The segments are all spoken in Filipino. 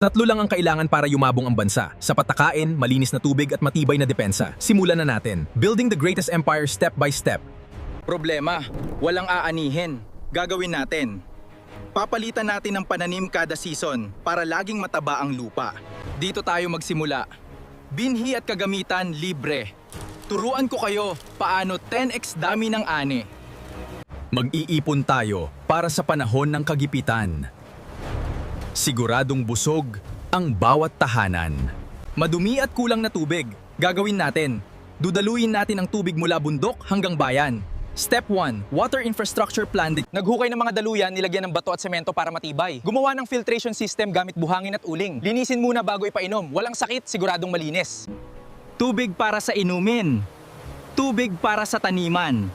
Tatlo lang ang kailangan para yumabong ang bansa. Sapat na kain, malinis na tubig at matibay na depensa. Simulan na natin. Building the greatest empire step by step. Problema, walang aanihin. Gagawin natin. Papalitan natin ang pananim kada season para laging mataba ang lupa. Dito tayo magsimula. Binhi at kagamitan libre. Turuan ko kayo paano 10x dami ng ani. Mag-iipon tayo para sa panahon ng kagipitan. Siguradong busog ang bawat tahanan. Madumi at kulang na tubig. Gagawin natin. Dudaluyin natin ang tubig mula bundok hanggang bayan. Step 1. Water Infrastructure Plan. Naghukay ng mga daluyan, nilagyan ng bato at semento para matibay. Gumawa ng filtration system gamit buhangin at uling. Linisin muna bago ipainom. Walang sakit, siguradong malinis. Tubig para sa inumin. Tubig para sa taniman.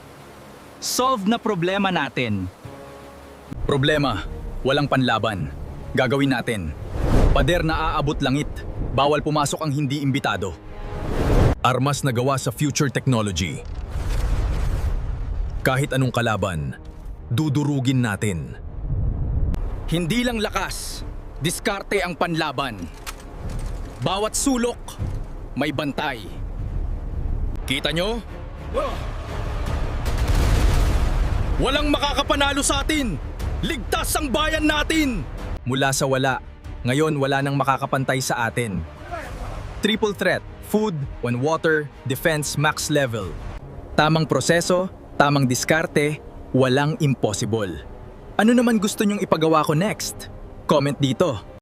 Solve na problema natin. Problema, walang panlaban. Gagawin natin. Pader na aabot langit. Bawal pumasok ang hindi imbitado. Armas na gawa sa future technology. Kahit anong kalaban, dudurugin natin. Hindi lang lakas, diskarte ang panlaban. Bawat sulok, may bantay. Kita nyo? Walang makakapanalo sa atin! Ligtas ang bayan natin! Mula sa wala, ngayon wala nang makakapantay sa atin. Triple threat, food, one water, defense max level. Tamang proseso, tamang diskarte, walang impossible. Ano naman gusto nyong ipagawa ko next? Comment dito.